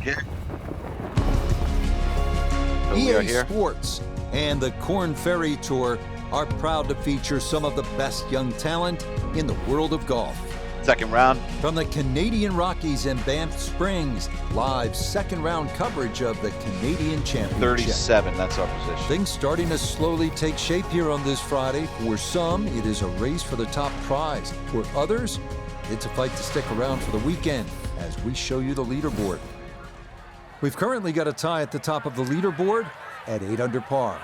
Here. So we are EA here. Sports and the Korn Ferry Tour are proud to feature some of the best young talent in the world of golf. Second round. From the Canadian Rockies and Banff Springs, live second round coverage of the Canadian Championship. 37, that's our position. Things starting to slowly take shape here on this Friday. For some, it is a race for the top prize. For others, it's a fight to stick around for the weekend as we show you the leaderboard. We've currently got a tie at the top of the leaderboard at 8 under par.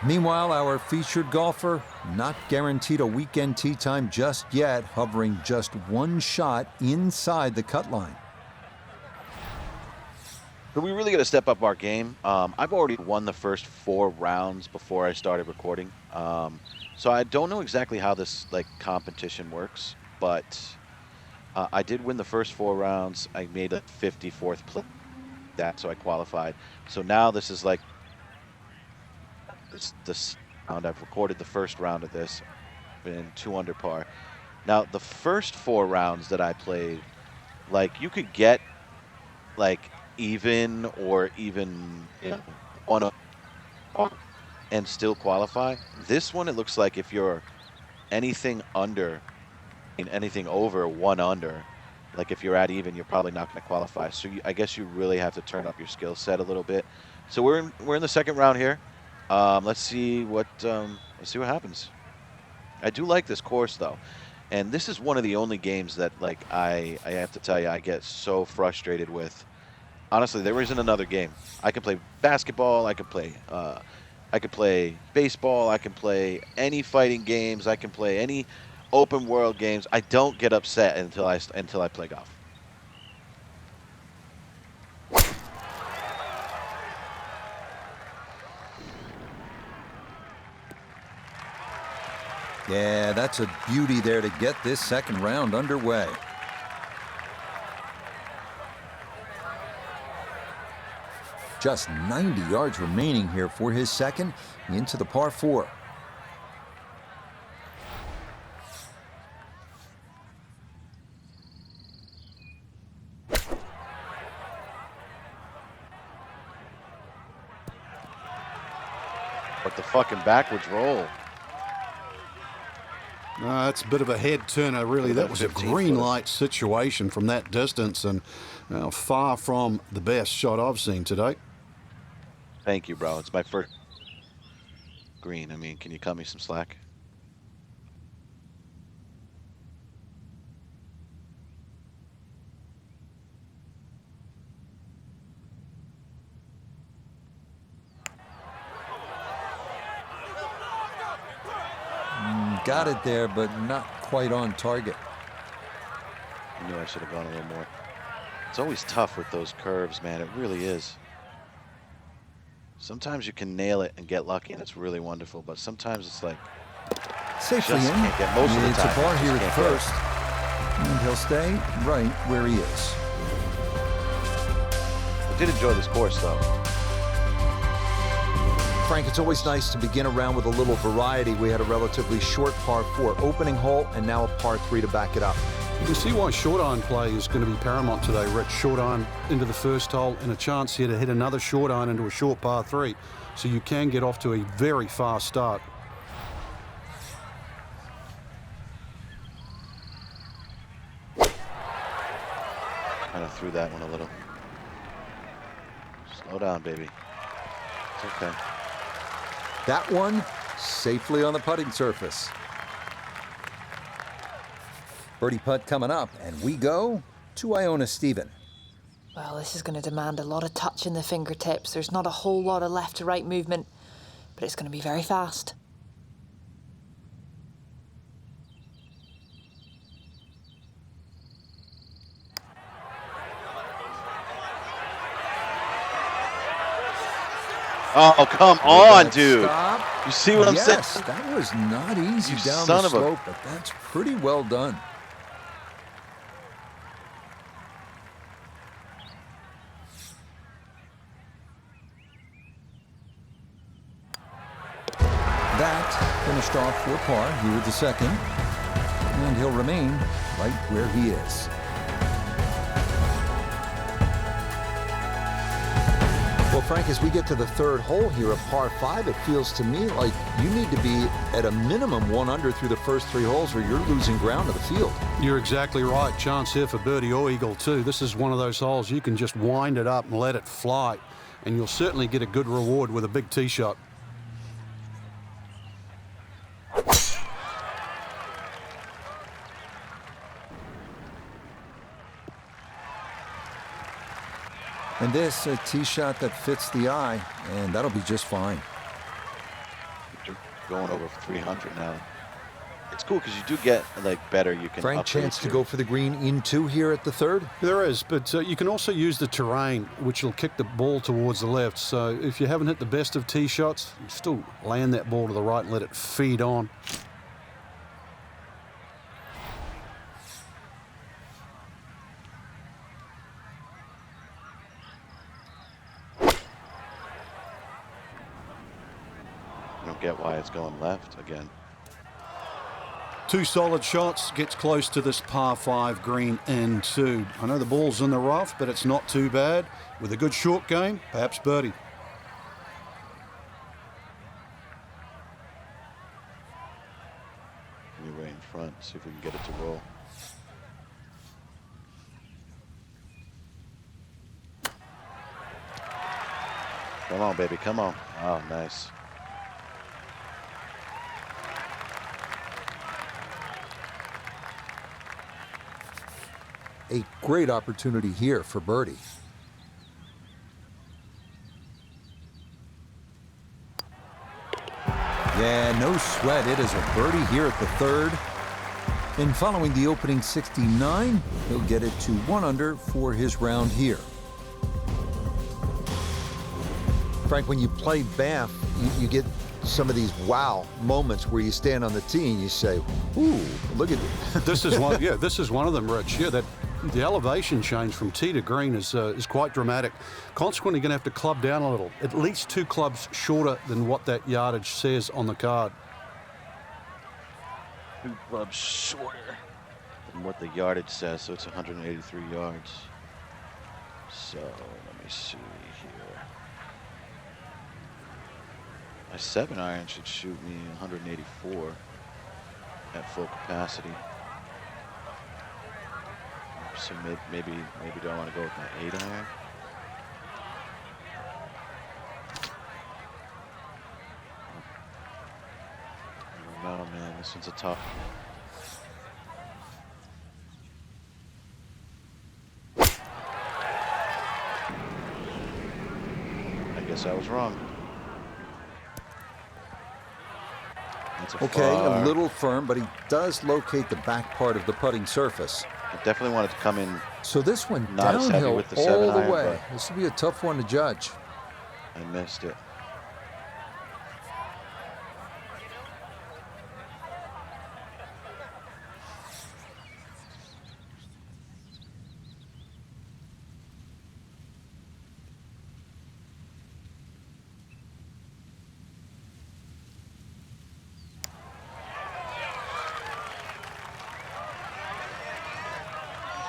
Meanwhile, our featured golfer, not guaranteed a weekend tee time just yet, hovering just one shot inside the cut line. So we really got to step up our game. I've already won the first 4 rounds before I started recording. So I don't know exactly how this competition works, but I did win the first 4 rounds. I made a 54th place, so I qualified. So now this is like this round. I've recorded the first round of this, been 2 under par. Now the first 4 rounds that I played, you could get even or even on a and still qualify. This one, it looks like if you're anything under, anything over 1 under, if you're at even, you're probably not going to qualify. So I guess you really have to turn up your skill set a little bit. So we're in the second round here. Let's see what happens. I do like this course though, and this is one of the only games that I have to tell you I get so frustrated with. Honestly, there isn't another game. I can play basketball. I can play baseball. I can play any fighting games. I can play any open world games. I don't get upset until I play golf. Yeah, that's a beauty there to get this second round underway. Just 90 yards remaining here for his second into the par 4. But the fucking backwards roll. That's a bit of a head turner, really. That was a green light situation from that distance, and far from the best shot I've seen today. Thank you, bro. It's my first green. I mean, can you cut me some slack? Got it there, but not quite on target. I knew I should have gone a little more. It's always tough with those curves, man. It really is. Sometimes you can nail it and get lucky, and it's really wonderful. But sometimes it's safely in. Can't get most of the It's a time. par here at first, and he'll stay right where he is. I did enjoy this course, though. Frank, it's always nice to begin a round with a little variety. We had a relatively short par 4 opening hole, and now a par 3 to back it up. You can see why short iron play is going to be paramount today, Rich. Short iron into the first hole and a chance here to hit another short iron into a short par 3. So you can get off to a very fast start. Kind of threw that one a little. Slow down, baby. It's okay. That one safely on the putting surface. Birdie putt coming up, and we go to Iona Stephen. Well, this is going to demand a lot of touch in the fingertips. There's not a whole lot of left to right movement, but it's going to be very fast. Oh, come on, dude. Stop. You see what I'm saying? Yes, that was not easy You down son the of a- slope, but that's pretty well done. That finished off for par here at the second, and he'll remain right where he is. Frank, as we get to the third hole here at par 5, it feels to me like you need to be at a minimum 1 under through the first 3 holes or you're losing ground to the field. You're exactly right. Chance here for birdie or eagle too. This is one of those holes you can just wind it up and let it fly, and you'll certainly get a good reward with a big tee shot. And this, a tee shot that fits the eye, and that'll be just fine. Going over 300 now. It's cool because you do get like better. You can Frank, chance to go for the green in 2 here at the 3rd. There is, but you can also use the terrain, which will kick the ball towards the left. So if you haven't hit the best of tee shots, you still land that ball to the right and let it feed on. I don't get why it's going left again. 2 solid shots, gets close to this par 5 green in 2. I know the ball's in the rough, but it's not too bad. With a good short game, perhaps birdie. Be right in front, see if we can get it to roll. Come on, baby, come on. Oh, nice. A great opportunity here for birdie. Yeah, no sweat. It is a birdie here at the 3rd. And following the opening 69, he'll get it to 1 under for his round here. Frank, when you play Banff, you get some of these wow moments where you stand on the tee and you say, ooh, look at it. This is one, yeah, this is one of them, Rich. Yeah, the elevation change from tee to green is quite dramatic. Consequently, you're going to have to club down a little, at least 2 clubs shorter than what that yardage says on the card. 2 clubs shorter than what the yardage says, so it's 183 yards. So let me see here. My 7-iron should shoot me 184 at full capacity. So maybe do I want to go with my 8-iron? I don't know, man. This one's a tough. I guess I was wrong. Okay, a little firm, but he does locate the back part of the putting surface. I definitely wanted to come in. So this one not as heavy downhill with the all 7-iron, the way. This will be a tough one to judge. I missed it.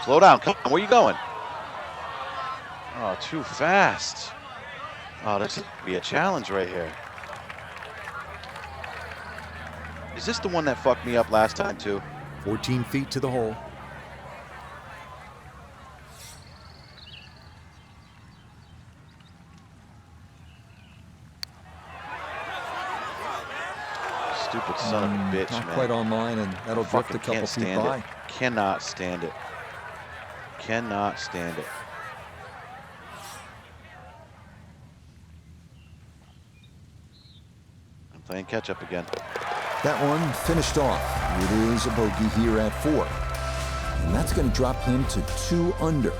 Slow down, come on, where you going? Oh, too fast. Oh, this could be a challenge right here. Is this the one that fucked me up last time too? 14 feet to the hole. Stupid son of a bitch, Not man. quite on line, and that'll drift a Fucking couple can't feet stand by. it. Cannot stand it. Cannot stand it. I'm playing catch up again. That one finished off. It is a bogey here at 4. And that's going to drop him to 2 under.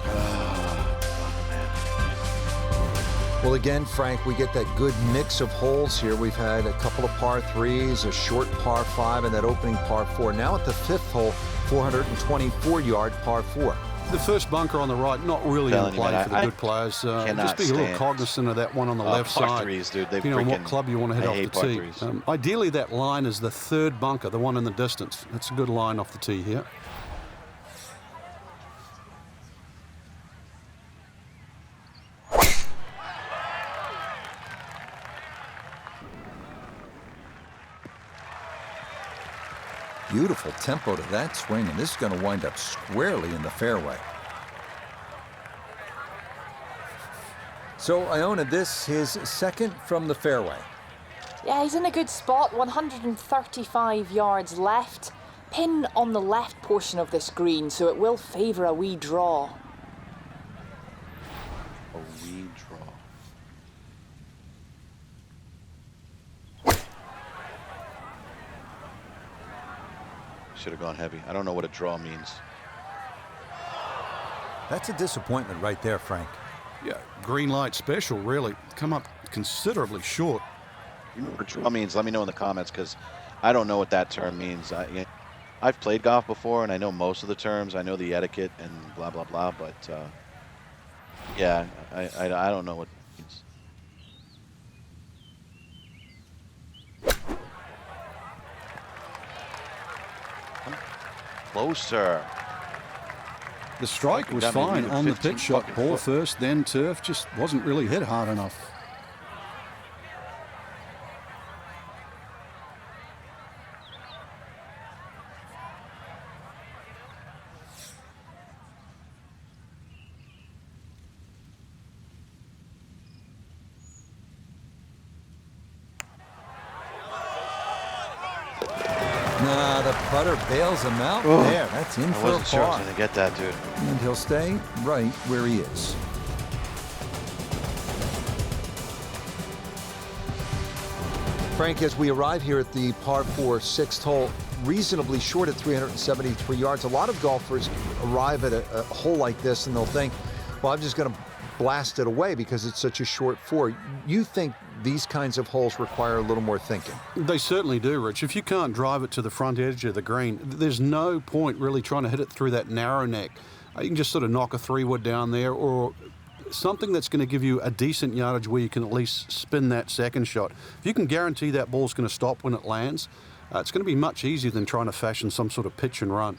Well, again, Frank, we get that good mix of holes here. We've had a couple of par 3s, a short par 5, and that opening par 4. Now at the 5th hole, 424-yard par 4. The first bunker on the right, not really in play for the good players. Just be a little cognizant of that one on the left par side. threes, dude. They Depending on what club you want to hit I off hate the par tee. threes. Ideally, that line is the 3rd bunker, the one in the distance. That's a good line off the tee here. beautiful tempo to that swing, and this is going to wind up squarely in the fairway. So, Iona, this his second from the fairway. Yeah, he's in a good spot, 135 yards left. Pin on the left portion of this green, so it will favour a wee draw. A wee draw. Should have gone heavy. I don't know what a draw means. That's a disappointment right there, Frank. Yeah, green light special, really. Come up considerably short. You know what a draw means? Let me know in the comments, because I don't know what that term means. I've played golf before, and I know most of the terms. I know the etiquette and blah, blah, blah, but yeah, I don't know what it means. Closer. The strike was That made me fine look on the 15 pitch shot. fucking Ball foot. first, then turf. Just wasn't really hit hard enough. Nah, the putter bails him out there. That's in I for a wasn't sure I was par. going to get that, dude. And he'll stay right where he is. Frank, as we arrive here at the par 4 sixth hole, reasonably short at 373 yards, a lot of golfers arrive at a hole like this and they'll think, well, I'm just going to blast it away because it's such a short 4. You think these kinds of holes require a little more thinking? They certainly do, Rich. If you can't drive it to the front edge of the green, there's no point really trying to hit it through that narrow neck. You can just sort of knock a 3-wood down there, or something that's going to give you a decent yardage where you can at least spin that second shot. If you can guarantee that ball's going to stop when it lands, it's going to be much easier than trying to fashion some sort of pitch and run.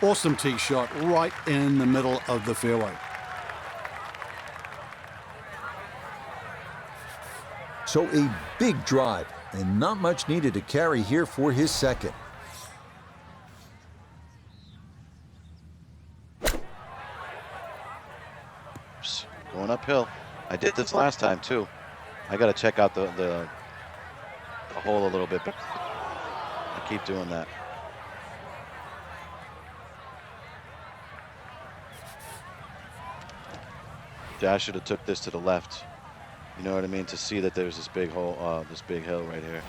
Awesome tee shot right in the middle of the fairway. So a big drive, and not much needed to carry here for his second. Oops, going uphill. I did this last time, too. I got to check out the hole a little bit, but I keep doing that. Yeah, I should have took this to the left. You know what I mean? To see that there's this big hole, this big hill right here.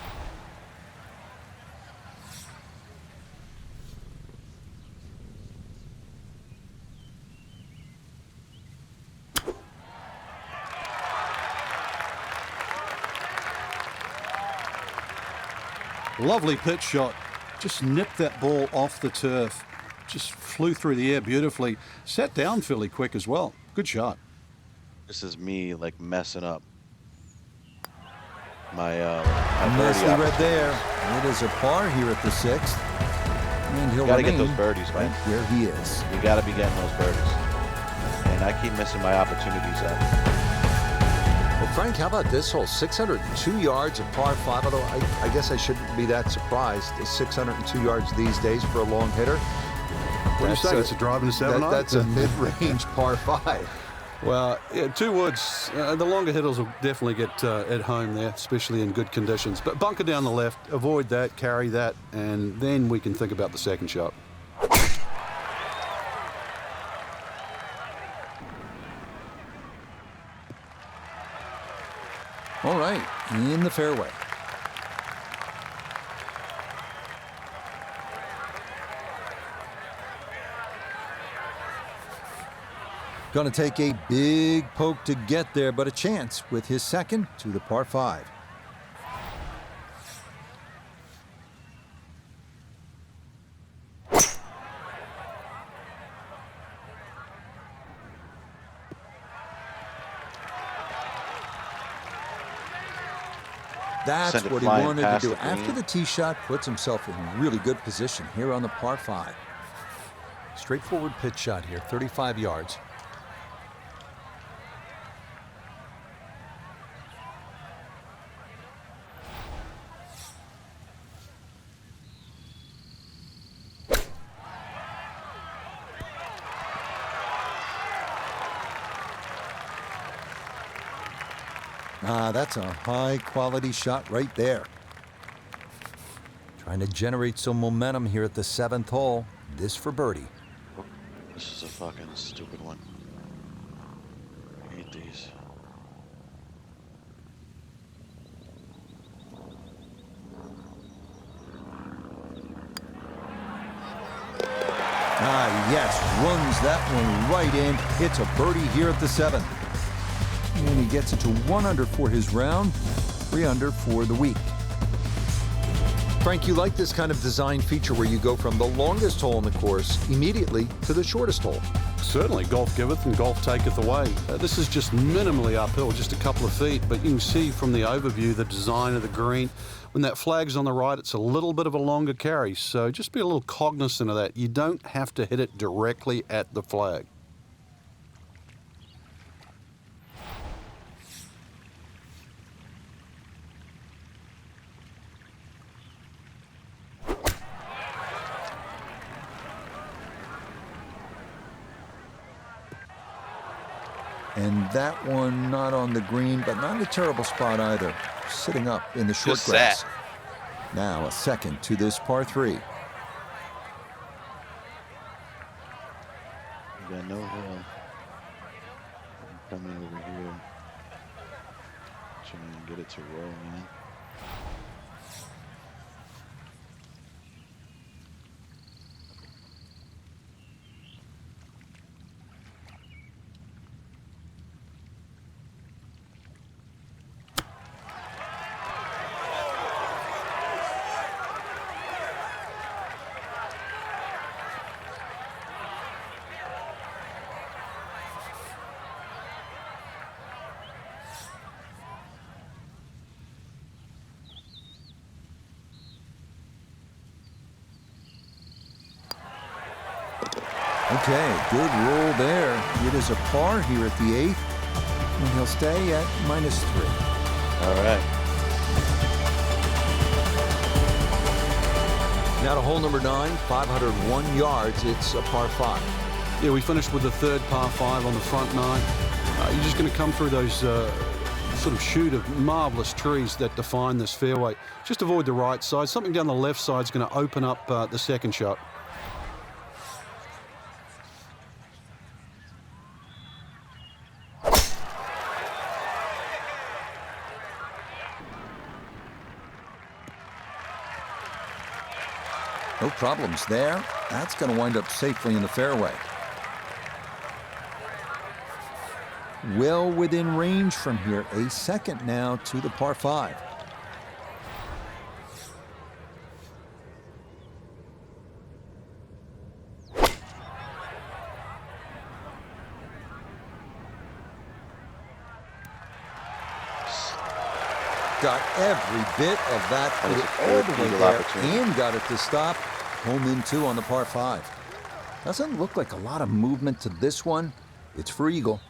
Lovely pitch shot. Just nipped that ball off the turf. Just flew through the air beautifully. Sat down fairly quick as well. Good shot. This is me like messing up my Nicely birdie read there. It is a par here at the 6th. And he'll Gotta get remain those birdies, right man. where he is. You got to be getting those birdies. And I keep missing my opportunities up. Well, Frank, how about this hole? 602 yards of par 5, although I guess I shouldn't be that surprised. 602 yards these days for a long hitter. What do you say? It's a drive and a 7-iron? That's a mid-range par 5. Well, yeah, 2 woods. The longer hitters will definitely get at home there, especially in good conditions. But bunker down the left, avoid that, carry that, and then we can think about the second shot. All right, in the fairway. Going to take a big poke to get there, but a chance with his second to the par 5. That's send it what he flying wanted to past do. the green. After the tee shot, puts himself in really good position here on the par 5. Straightforward pitch shot here, 35 yards. That's a high-quality shot right there. Trying to generate some momentum here at the 7th hole. This for birdie. This is a fucking stupid one. I hate these. Yes, runs that one right in. It's a birdie here at the 7th. And he gets it to 1 under for his round, 3 under for the week. Frank, you like this kind of design feature where you go from the longest hole in the course immediately to the shortest hole. Certainly, golf giveth and golf taketh away. This is just minimally uphill, just a couple of feet, but you can see from the overview the design of the green. When that flag's on the right, it's a little bit of a longer carry, so just be a little cognizant of that. You don't have to hit it directly at the flag. And that one not on the green, but not in a terrible spot either. Sitting up in the short Just grass. that. Now a second to this par 3. You got no hill. Coming over here. Trying to get it to roll, man. Okay, good roll there. It is a par here at the 8th, and he'll stay at -3. All right. Now to hole number 9, 501 yards. It's a par 5. Yeah, we finished with the 3rd par 5 on the front 9. You're just going to come through those sort of chute of marvelous trees that define this fairway. Just avoid the right side. Something down the left side is going to open up the second shot. No problems there. That's going to wind up safely in the fairway. Well within range from here. A second now to the par 5. Got every bit of that, put it all the way there, and got it to stop. Home in 2 on the par 5. Doesn't look like a lot of movement to this one. It's for eagle.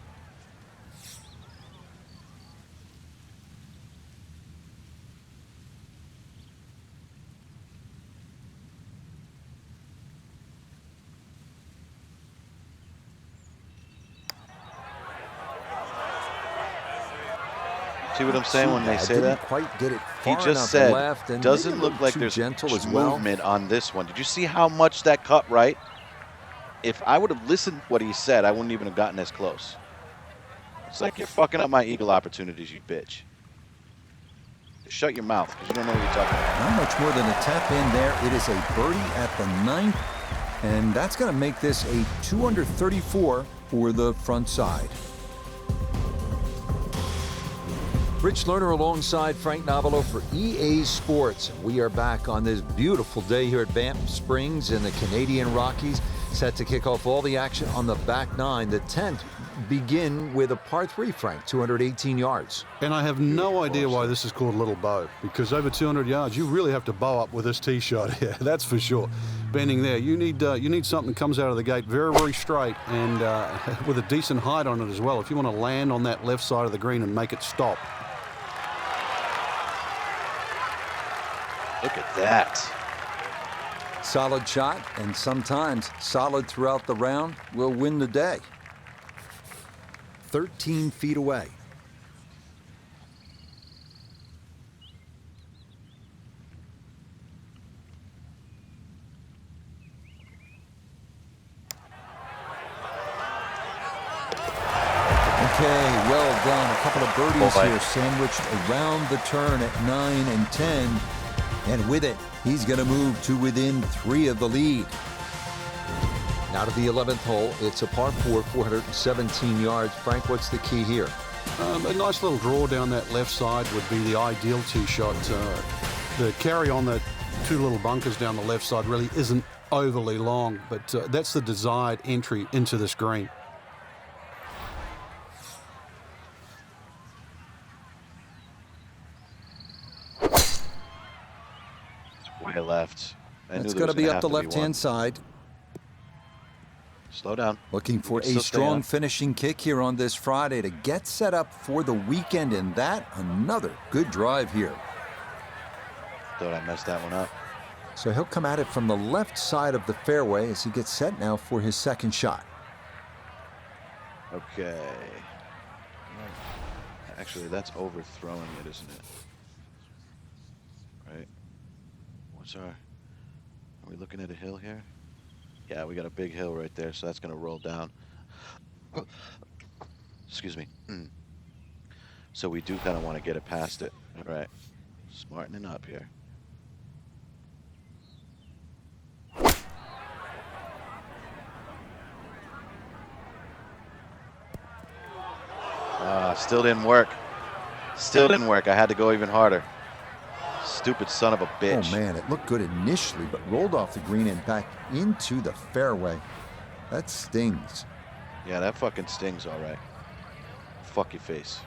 See what I'm saying when they say that? Quite get it He far just enough said, left, and doesn't maybe a look little like too there's gentle much as well. movement on this one. Did you see how much that cut right? If I would have listened to what he said, I wouldn't even have gotten as close. It's like you're fucking up my eagle opportunities, you bitch. Just shut your mouth, because you don't know what you're talking about. Not much more than a tap in there. It is a birdie at the 9th, and that's going to make this a 2 under 34 for the front side. Rich Lerner alongside Frank Novello for EA Sports. We are back on this beautiful day here at Banff Springs in the Canadian Rockies. Set to kick off all the action on the back nine. The 10th begin with a par 3, Frank, 218 yards. And I have no idea why this is called Little Bow, because over 200 yards, you really have to bow up with this tee shot here. That's for sure. Bending there, you need something that comes out of the gate very, very straight and with a decent height on it as well. If you want to land on that left side of the green and make it stop. Look at that. Solid shot, and sometimes solid throughout the round, will win the day. 13 feet away. Okay, well done. A couple of birdies here sandwiched around the turn at 9 and 10. And with it, he's going to move to within 3 of the lead. Now to the 11th hole. It's a par 4, 417 yards. Frank, what's the key here? A nice little draw down that left side would be the ideal tee shot. The carry on the 2 little bunkers down the left side really isn't overly long, but that's the desired entry into this green. Way left. It's going to be up the left-hand side. Slow down. Looking for a strong finishing kick here on this Friday to get set up for the weekend, and that another good drive here. Thought I messed that one up. So he'll come at it from the left side of the fairway as he gets set now for his second shot. Okay. Actually, that's overthrowing it, isn't it? Right? What's our... Are we looking at a hill here? Yeah, we got a big hill right there, so that's going to roll down. Excuse me. So we do kind of want to get it past it. All right. Smartening up here. Still didn't work. Still didn't work. I had to go even harder. Stupid son of a bitch. Oh, man, it looked good initially, but rolled off the green and back into the fairway. That stings. Yeah, that fucking stings, all right. Fuck your face.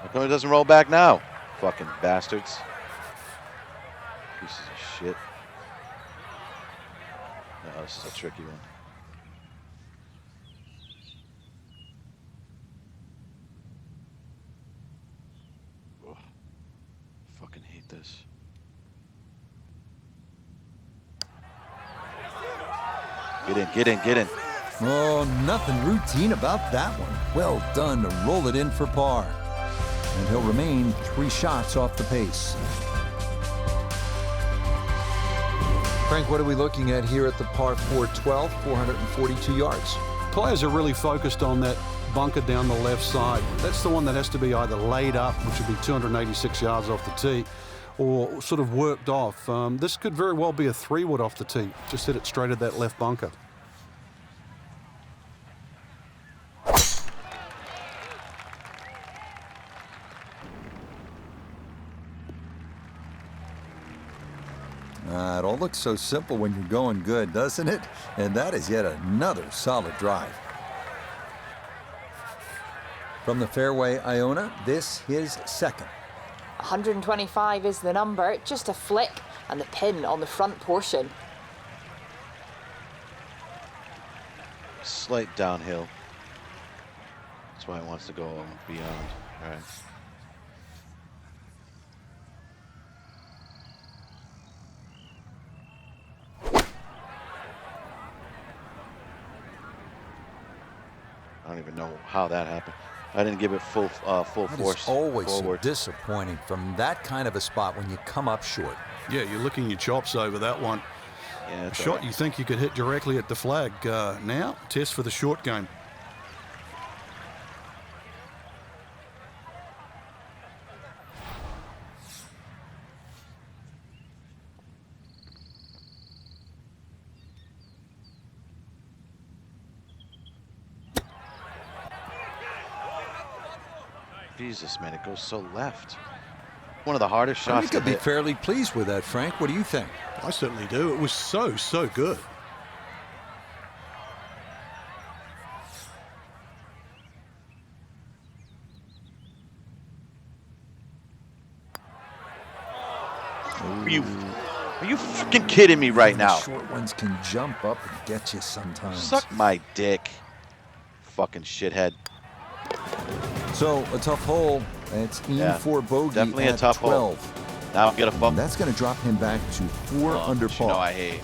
How come it doesn't roll back now? Fucking bastards. Pieces of shit. No, this is a tricky one. Ugh. Fucking hate this. Get in, get in, get in. Oh, nothing routine about that one. Well done to roll it in for par. And he'll remain 3 shots off the pace. Frank, what are we looking at here at the par 4 12, 442 yards? Players are really focused on that bunker down the left side. That's the one that has to be either laid up, which would be 286 yards off the tee, or sort of worked off. This could very well be a 3-wood off the tee. Just hit it straight at that left bunker. It all looks so simple when you're going good, doesn't it? And that is yet another solid drive. From the fairway, Iona, this his second. 125 is the number, just a flick, and the pin on the front portion. Slight downhill. That's why it wants to go beyond. All right. I don't even know how that happened. I didn't give it full force. It's always so forward. disappointing from that kind of a spot when you come up short. Yeah, you're licking your chops over that one. Yeah, A shot you think you could hit directly at the flag. Now, test for the short game. Jesus, man, it goes so left. One of the hardest I shots think to I'd be hit. fairly pleased with that, Frank. What do you think? I certainly do. It was so good. Are you freaking kidding me right The now? short ones can jump up and get you sometimes. Suck my dick. Fucking shithead. So, a tough hole. It's in Yeah, for bogey definitely a at tough hole. 12. Now get a And bump. that's going to drop him back to 4 under You know par. I hate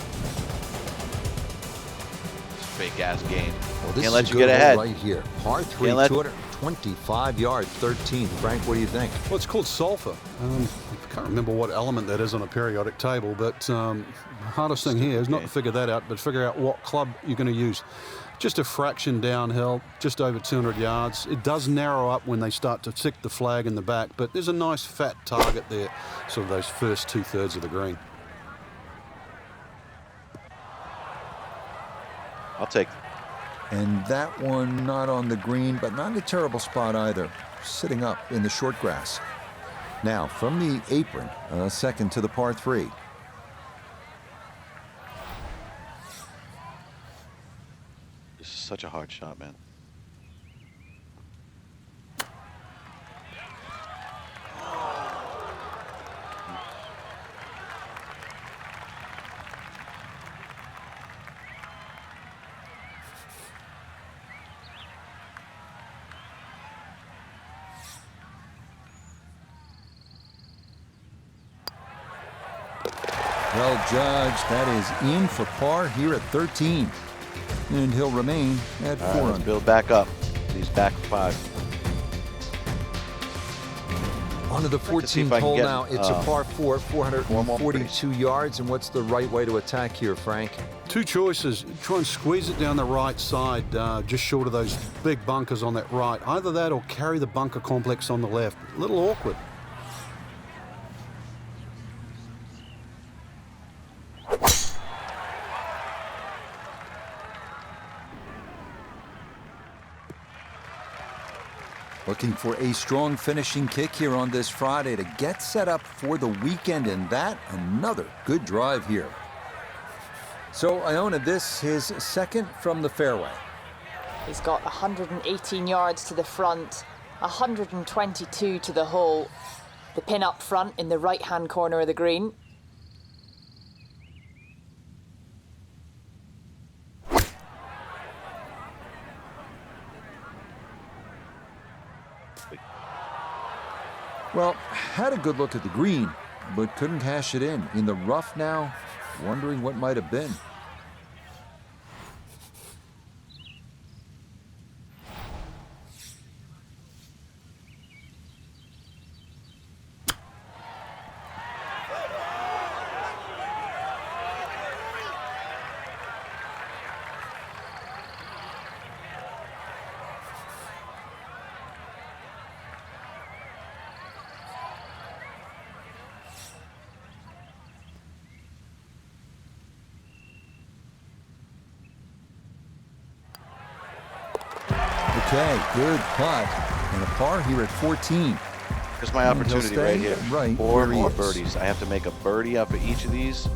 this fake ass game. Well, this Can't is let a you good get hole ahead. right here. Par 3, Can't let- 225 yards, 13. Frank, what do you think? Well, it's called sulfur. I can't remember what element that is on a periodic table, but the hardest thing here is not to figure that out, but figure out what club you're going to use. Just a fraction downhill, just over 200 yards. It does narrow up when they start to stick the flag in the back, but there's a nice fat target there, sort of those first 2/3 of the green. I'll take. And that one not on the green, but not in a terrible spot either. Sitting up in the short grass. Now, from the apron, second to the par 3. This is such a hard shot, man. Well judged. That is in for par here at 13. And he'll remain at All 4 right, let's under. build back up. These back 5. On to the to see if 14th I can hole get, now. It's a par 4, 442 yards. And what's the right way to attack here, Frank? Two choices. Try and squeeze it down the right side, just short of those big bunkers on that right. Either that or carry the bunker complex on the left. A little awkward. Looking for a strong finishing kick here on this Friday to get set up for the weekend, and that another good drive here. So Iona, this his second from the fairway. He's got 118 yards to the front, 122 to the hole. The pin up front in the right-hand corner of the green. Well, had a good look at the green, but couldn't cash it in. In the rough now, wondering what might have been. Okay, good putt. And a par here at 14. Here's my And he'll opportunity right stay here. right 4 where he more is. birdies. I have to make a birdie up of each of these,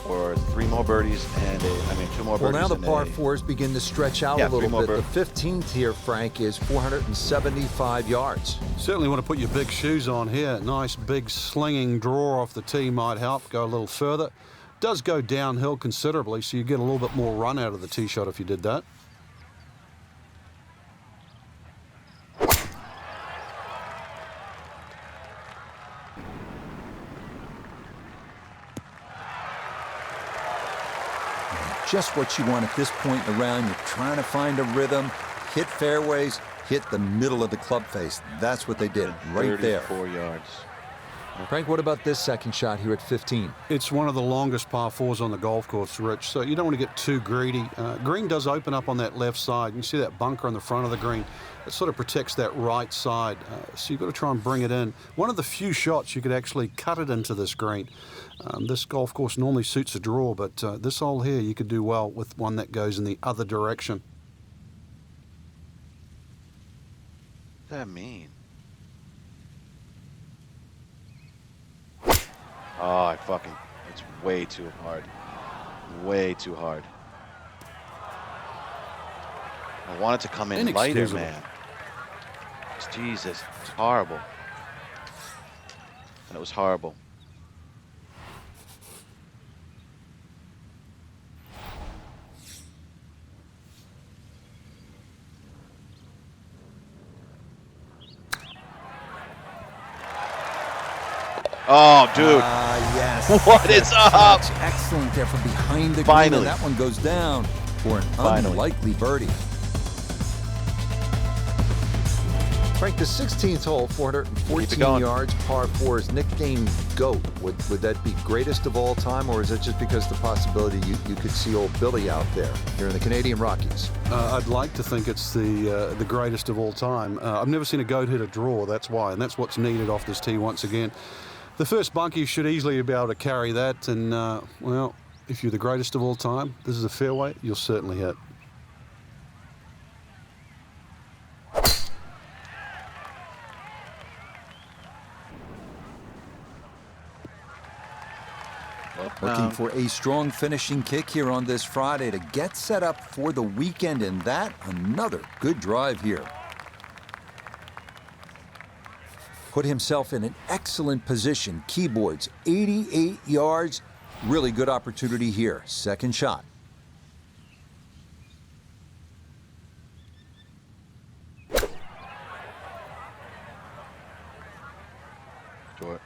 or 3 more birdies and 2 more Well, birdies. now the and par a- 4s begin to stretch out Yeah, a 3 little more bit. bir- The 15th here, Frank, is 475 yards. Certainly want to put your big shoes on here. Nice big slinging draw off the tee might help. Go a little further. Does go downhill considerably, so you get a little bit more run out of the tee shot if you did that. Just what you want at this point in the round. You're trying to find a rhythm, hit fairways, hit the middle of the club face. That's what they did right there. 34 yards. Frank, what about this second shot here at 15? It's one of the longest par 4s on the golf course, Rich, so you don't want to get too greedy. Green does open up on that left side. You see that bunker on the front of the green. It sort of protects that right side, so you've got to try and bring it in. One of the few shots you could actually cut it into this green. This golf course normally suits a draw, but this hole here you could do well with one that goes in the other direction. What does that mean? Oh, it's way too hard. Way too hard. I want it to come in lighter, Inexcusable. man. Jesus, it's horrible. And it was horrible. Oh, dude. Yes. What is up? Touch. Excellent there from behind the green, Finally. and that one goes down for an Finally. unlikely birdie. Frank, the 16th hole, Keep it 414 going. yards, par 4 is nicknamed GOAT. Would that be greatest of all time, or is it just because the possibility you could see old Billy out there here in the Canadian Rockies? I'd like to think it's the greatest of all time. I've never seen a GOAT hit a draw, that's why, and that's what's needed off this tee once again. The first bunkie should easily be able to carry that, and, well, if you're the greatest of all time, this is a fairway, you'll certainly hit. Looking for a strong finishing kick here on this Friday to get set up for the weekend, and that another good drive here. Put himself in an excellent position. Keyboards, 88 yards. Really good opportunity here. Second shot. Short.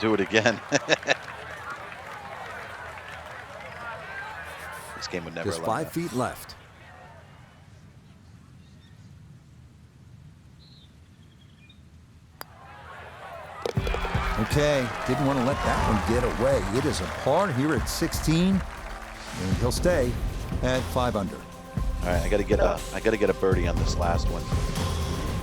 Do it again. This game would never Just allow 5 that. feet left. Okay, didn't want to let that one get away. It is a par here at 16, and he'll stay at 5 under. All right, I gotta get a birdie on this last one.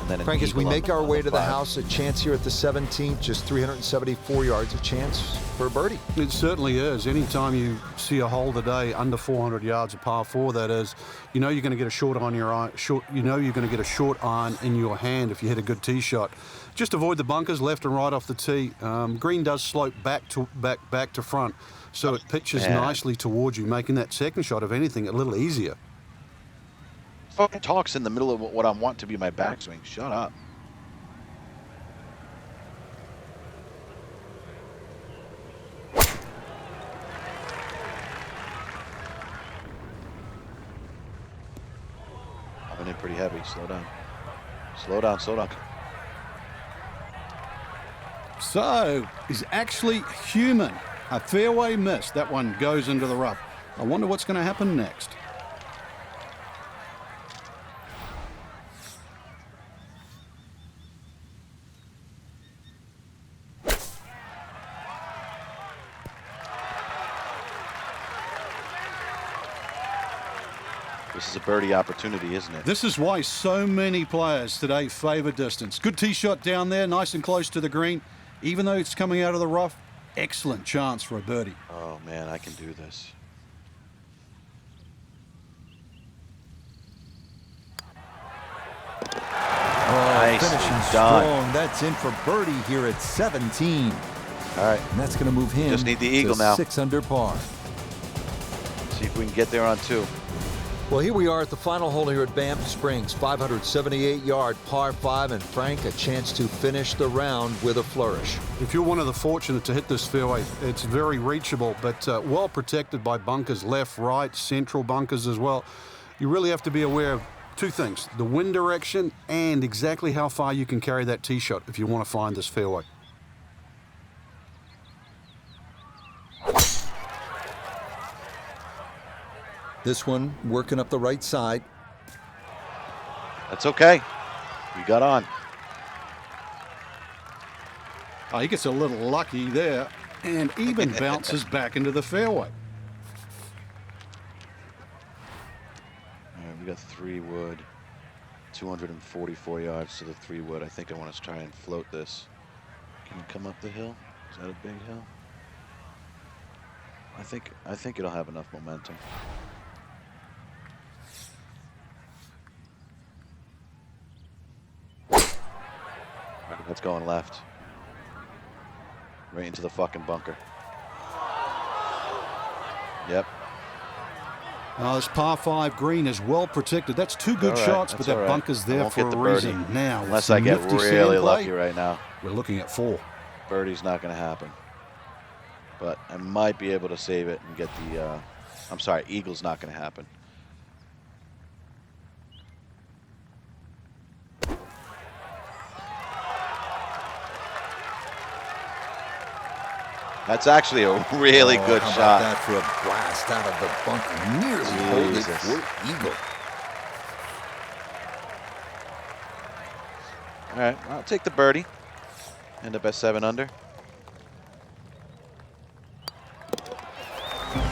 And then an Frank, as we eagle make on our way on to the 5. house, a chance here at the 17th, just 374 yards, a chance for a birdie. It certainly is. Anytime you see a hole today under 400 yards, a par 4 that is, you know you're going to get a short on your eye. You know you're going to get a short iron in your hand if you hit a good tee shot. Just avoid the bunkers left and right off the tee. Green does slope back to front, so it pitches Man. nicely towards you, making that second shot, if anything, a little easier. Fucking talks in the middle of what I want to be my backswing. Shut up. Coming in pretty heavy. Slow down. Slow down. Slow down. So, is actually human. A fairway miss. That one goes into the rough. I wonder what's going to happen next. This is a birdie opportunity, isn't it? This is why so many players today favour distance. Good tee shot down there, nice and close to the green. Even though it's coming out of the rough, excellent chance for a birdie. Oh man, I can do this. Nicely Finishing done. strong. That's in for birdie here at 17. All right, And that's going to move him Just need the eagle to now. 6 under par. see if we can get there on 2. Well, here we are at the final hole here at Banff Springs, 578-yard par 5, and Frank, a chance to finish the round with a flourish. If you're one of the fortunate to hit this fairway, it's very reachable, but well protected by bunkers, left, right, central bunkers as well. You really have to be aware of 2 things, the wind direction and exactly how far you can carry that tee shot if you want to find this fairway. This one working up the right side. That's okay. We got on. Oh, he gets a little lucky there and even bounces back into the fairway. All right, we got 3 wood, 244 yards to the 3 wood. I think I want to try and float this. Can you come up the hill? Is that a big hill? I think it'll have enough momentum. That's going left. Right into the fucking bunker. Yep. Now this par 5 green is well protected. That's 2 good shots, but that bunker's there for a reason. Now, unless I get really lucky right now. We're looking at 4. Birdie's not going to happen. But I might be able to save it and get the, I'm sorry, eagle's not going to happen. That's actually a really good how shot. About that for a blast out of the bunker. Nearly hold it for eagle. All right, I'll take the birdie. End up at 7 under.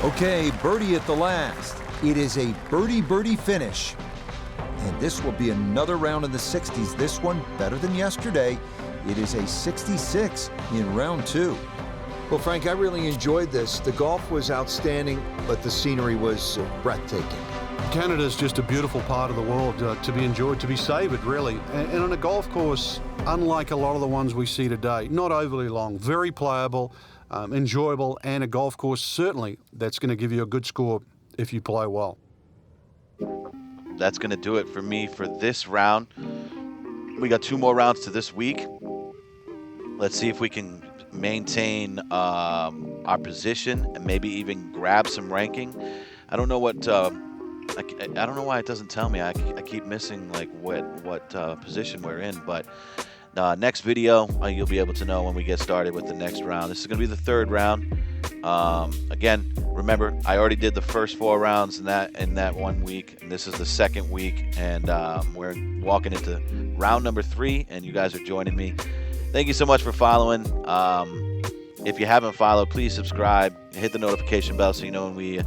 Okay, birdie at the last. It is a birdie finish. And this will be another round in the 60s. This one better than yesterday. It is a 66 in round 2. Well, Frank, I really enjoyed this. The golf was outstanding, but the scenery was breathtaking. Canada's just a beautiful part of the world to be enjoyed, to be savoured, really. And on a golf course, unlike a lot of the ones we see today, not overly long, very playable, enjoyable, and a golf course, certainly, that's going to give you a good score if you play well. That's going to do it for me for this round. We got 2 more rounds to this week. Let's see if we can maintain our position and maybe even grab some ranking. I don't know what I don't know why it doesn't tell me. I keep missing like what position we're in, but next video you'll be able to know when we get started with the next round. This is going to be the 3rd round. Again, remember I already did the first 4 rounds in that 1 week, and this is the 2nd week, and we're walking into round number 3, and you guys are joining me. Thank you so much for following. If you haven't followed, please subscribe. Hit the notification bell so you know when we,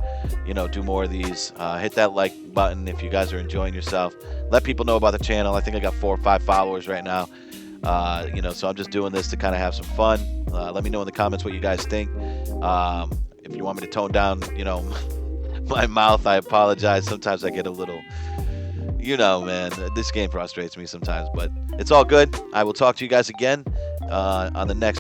do more of these. Hit that like button if you guys are enjoying yourself. Let people know about the channel. I think I got 4 or 5 followers right now. So I'm just doing this to kind of have some fun. Let me know in the comments what you guys think. If you want me to tone down, my mouth, I apologize. Sometimes I get a little, man, this game frustrates me sometimes, but it's all good. I will talk to you guys again on the next